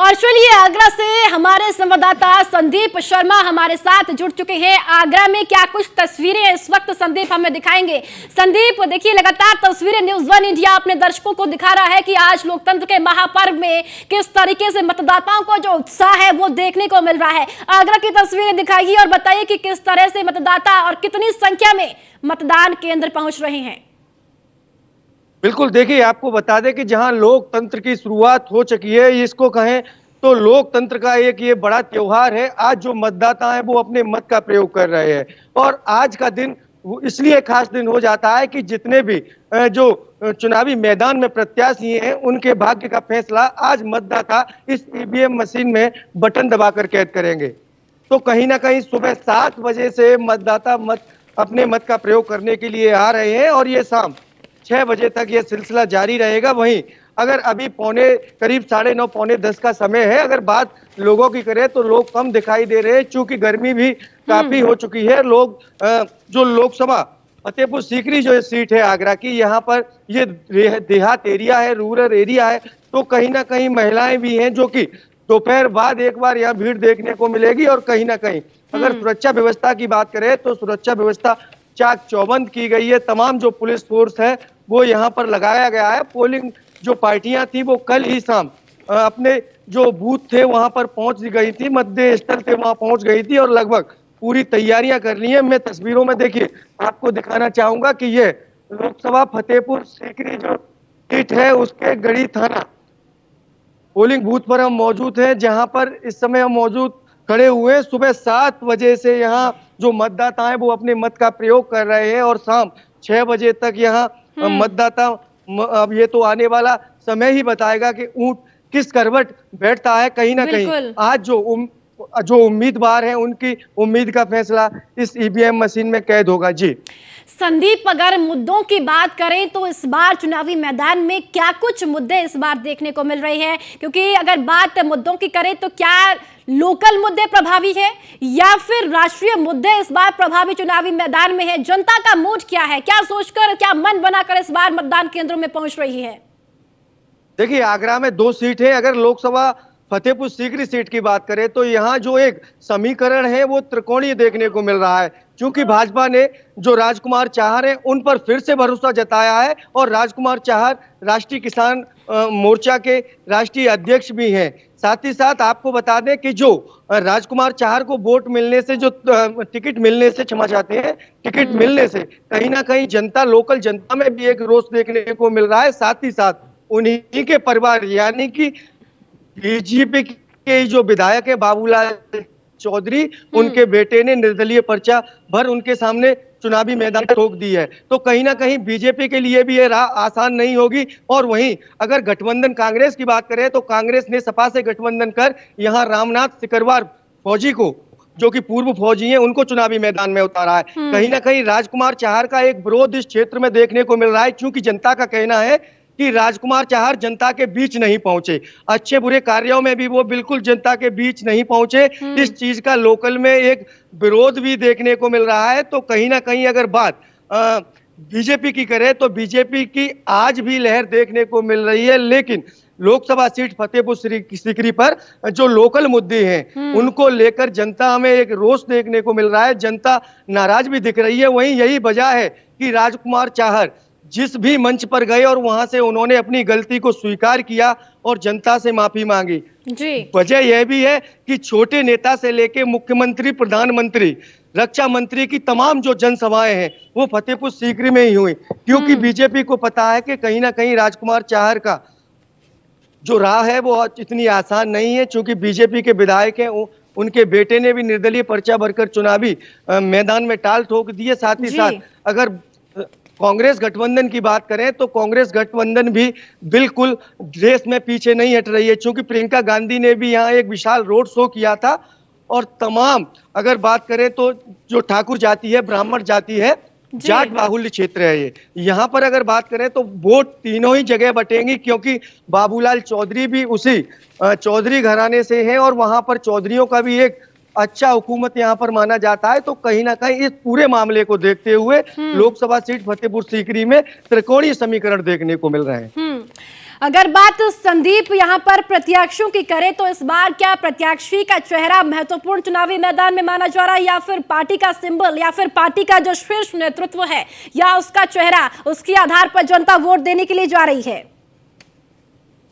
और चलिए आगरा से हमारे संवाददाता संदीप शर्मा हमारे साथ जुड़ चुके हैं। आगरा में क्या कुछ तस्वीरें इस वक्त संदीप हमें दिखाएंगे। संदीप, देखिए लगातार तस्वीरें न्यूज़ वन इंडिया अपने दर्शकों को दिखा रहा है कि आज लोकतंत्र के महापर्व में किस तरीके से मतदाताओं को जो उत्साह है वो देखने को मिल रहा है। आगरा की तस्वीरें दिखाइए और बताइए कि किस तरह से मतदाता और कितनी संख्या में मतदान केंद्र पहुंच रहे हैं। बिल्कुल, देखिए आपको बता दें कि जहां लोकतंत्र की शुरुआत हो चुकी है, इसको कहें तो लोकतंत्र का एक ये बड़ा त्योहार है। आज जो मतदाता हैं वो अपने मत का प्रयोग कर रहे हैं और आज का दिन इसलिए खास दिन हो जाता है कि जितने भी जो चुनावी मैदान में प्रत्याशी हैं उनके भाग्य का फैसला आज मतदाता इस ईवीएम मशीन में बटन दबाकर कैद करेंगे। तो कहीं ना कहीं सुबह 7 बजे से मतदाता अपने मत का प्रयोग करने के लिए आ रहे हैं और ये शाम 6 बजे तक ये सिलसिला जारी रहेगा। वहीं अगर अभी करीब 9:30 पौने 10 का समय है, अगर बात लोगों की करें तो लोग कम दिखाई दे रहे हैं क्योंकि गर्मी भी काफी हो चुकी है। लोग जो लोकसभा फतेहपुर सीकरी जो सीट है आगरा की, यहाँ पर ये देहात एरिया है, रूरल एरिया है, तो कहीं ना कहीं महिलाएं भी हैं जो कि दोपहर बाद एक बार यहाँ भीड़ देखने को मिलेगी। और कहीं ना कहीं अगर सुरक्षा व्यवस्था की बात करें तो सुरक्षा व्यवस्था चाक चौबंद की गई है। तमाम जो पुलिस फोर्स है वो यहाँ पर लगाया गया है। पोलिंग जो पार्टियां थी वो कल ही शाम अपने जो बूथ थे वहां पर पहुंच गई थी, मतदेय स्थल थे वहां पहुंच गई थी और लगभग पूरी तैयारियां कर ली है। मैं तस्वीरों में देखिए आपको दिखाना चाहूंगा कि ये लोकसभा फतेहपुर सीकरी जो सीट है उसके गढ़ी थाना पोलिंग बूथ पर हम मौजूद हैं, जहां पर इस समय हम मौजूद खड़े हुए। सुबह 7 बजे से यहाँ जो मतदाता हैं वो अपने मत का प्रयोग कर रहे हैं और शाम 6 बजे तक यहाँ मतदाता, अब ये तो आने वाला समय ही बताएगा कि ऊंट किस करवट बैठता है। कहीं ना कहीं आज जो उम्मीदवार हैं उनकी उम्मीद का फैसला इस ईवीएम मशीन में कैद होगा। जी संदीप, अगर मुद्दों की बात करें तो इस बार चुनावी मैदान में क्या कुछ मुद्दे इस बार देखने को मिल रहे हैं, क्योंकि अगर बात मुद्दों की करें तो क्या लोकल मुद्दे प्रभावी है या फिर राष्ट्रीय मुद्दे इस बार प्रभावी चुनावी मैदान में है? जनता का मूड क्या है, क्या सोचकर, क्या मन बनाकर इस बार मतदान केंद्रों में पहुंच रही है? देखिए आगरा में 2 सीट है। अगर लोकसभा फतेहपुर सीकरी सीट की बात करें तो यहाँ जो एक समीकरण है वो त्रिकोणीय देखने को मिल रहा है, क्योंकि भाजपा ने जो राजकुमार चाहर हैं उन पर फिर से भरोसा जताया है और राजकुमार चाहर राष्ट्रीय किसान मोर्चा के राष्ट्रीय अध्यक्ष भी हैं। साथ ही साथ आपको बता दें कि जो राजकुमार चाहर को वोट मिलने से, जो टिकट मिलने से, क्षमा चाहते हैं, टिकट मिलने से कहीं ना कहीं जनता, लोकल जनता में भी एक रोष देखने को मिल रहा है। साथ ही साथ उन्हीं के परिवार यानी कि बीजेपी के जो विधायक है बाबूलाल चौधरी, उनके बेटे ने निर्दलीय पर्चा भर उनके सामने चुनावी मैदान रोक दी है। तो कहीं ना कहीं बीजेपी के लिए भी ये राह आसान नहीं होगी। और वहीं अगर गठबंधन कांग्रेस की बात करें तो कांग्रेस ने सपा से गठबंधन कर यहाँ रामनाथ सिकरवार फौजी को, जो कि पूर्व फौजी हैं, उनको चुनावी मैदान में उतारा है। कहीं ना कहीं राजकुमार चाहर का एक विरोध इस क्षेत्र में देखने को मिल रहा है, क्योंकि जनता का कहना है कि राजकुमार चाहर जनता के बीच नहीं पहुंचे, अच्छे बुरे कार्यों में भी वो बिल्कुल जनता के बीच नहीं पहुंचे। इस चीज का लोकल में एक विरोध भी देखने को मिल रहा है। तो कहीं ना कहीं अगर बात बीजेपी की करें तो बीजेपी की आज भी लहर देखने को मिल रही है, लेकिन लोकसभा सीट फतेहपुर सीकरी पर जो लोकल मुद्दे हैं उनको लेकर जनता में एक रोष देखने को मिल रहा है। जनता नाराज भी दिख रही है। वहीं यही वजह है कि राजकुमार चाहर जिस भी मंच पर गए और वहां से उन्होंने अपनी गलती को स्वीकार किया और जनता से माफी मांगी। वजह यह भी है कि छोटे नेता से लेके मुख्यमंत्री, प्रधानमंत्री, रक्षा मंत्री की तमाम जो जनसभाएं हैं वो फतेहपुर सीकरी में ही हुई, क्योंकि बीजेपी को पता है कि कहीं ना कहीं राजकुमार चाहर का जो राह है वो इतनी आसान नहीं है, क्योंकि बीजेपी के विधायक हैं, उनके बेटे ने भी निर्दलीय पर्चा भरकर चुनावी मैदान में टाल ठोक दी है। साथ ही साथ अगर कांग्रेस गठबंधन की बात करें तो कांग्रेस गठबंधन भी बिल्कुल रेस में पीछे नहीं हट रही है, क्योंकि प्रियंका गांधी ने भी यहाँ एक विशाल रोड शो किया था और तमाम, अगर बात करें तो जो ठाकुर जाति है, ब्राह्मण जाति है, जाट बाहुल्य क्षेत्र है ये, यहाँ पर अगर बात करें तो वोट तीनों ही जगह बटेंगी, क्योंकि बाबूलाल चौधरी भी उसी चौधरी घराने से हैं और वहां पर चौधरियों का भी एक अच्छा हुकूमत यहाँ पर माना जाता है। तो कहीं ना कहीं इस पूरे मामले को देखते हुए लोकसभा सीट फतेहपुर सीकरी में त्रिकोणीय समीकरण देखने को मिल रहे हैं। अगर बात संदीप यहाँ पर प्रत्याशियों की करें तो इस बार क्या प्रत्याशी का चेहरा महत्वपूर्ण चुनावी मैदान में माना जा रहा है, या फिर पार्टी का सिंबल, या फिर पार्टी का जो शीर्ष नेतृत्व है, या उसका चेहरा, उसके आधार पर जनता वोट देने के लिए जा रही है?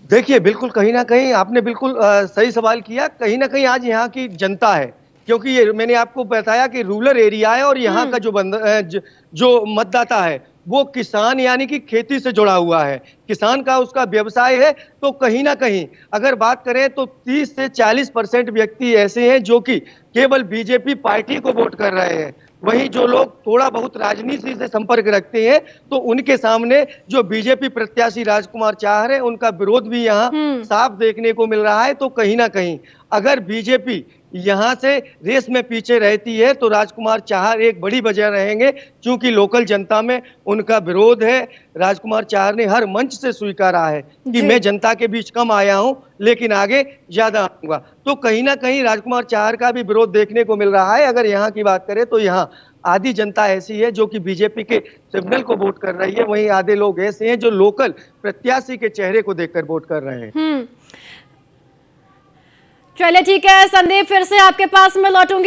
देखिए, बिल्कुल कहीं ना कहीं आपने बिल्कुल सही सवाल किया। कहीं ना कहीं आज यहाँ की जनता है, क्योंकि ये मैंने आपको बताया कि रूरल एरिया है और यहाँ का जो मतदाता है वो किसान यानी कि खेती से जुड़ा हुआ है, किसान का उसका व्यवसाय है। तो कहीं ना कहीं अगर बात करें तो 30 से 40% व्यक्ति ऐसे हैं जो कि केवल बीजेपी पार्टी को वोट कर रहे हैं। वहीं जो लोग थोड़ा बहुत राजनीति से संपर्क रखते हैं तो उनके सामने जो बीजेपी प्रत्याशी राजकुमार चाहर है उनका विरोध भी यहाँ साफ देखने को मिल रहा है। तो कहीं ना कहीं अगर बीजेपी यहाँ से रेस में पीछे रहती है तो राजकुमार चाहर एक बड़ी वजह रहेंगे, क्योंकि लोकल जनता में उनका विरोध है। राजकुमार चाहर ने हर मंच से स्वीकारा है कि मैं जनता के बीच कम आया हूं लेकिन आगे ज्यादा आऊंगा। तो कहीं ना कहीं राजकुमार चाहर का भी विरोध देखने को मिल रहा है। अगर यहाँ की बात करें तो यहाँ आधी जनता ऐसी है जो कि बीजेपी के सिग्नल को वोट कर रही है, वहीं आधे लोग ऐसे हैं जो लोकल प्रत्याशी के चेहरे को देखकर वोट कर रहे हैं। चलिए ठीक है संदीप, फिर से आपके पास मैं लौटूंगी।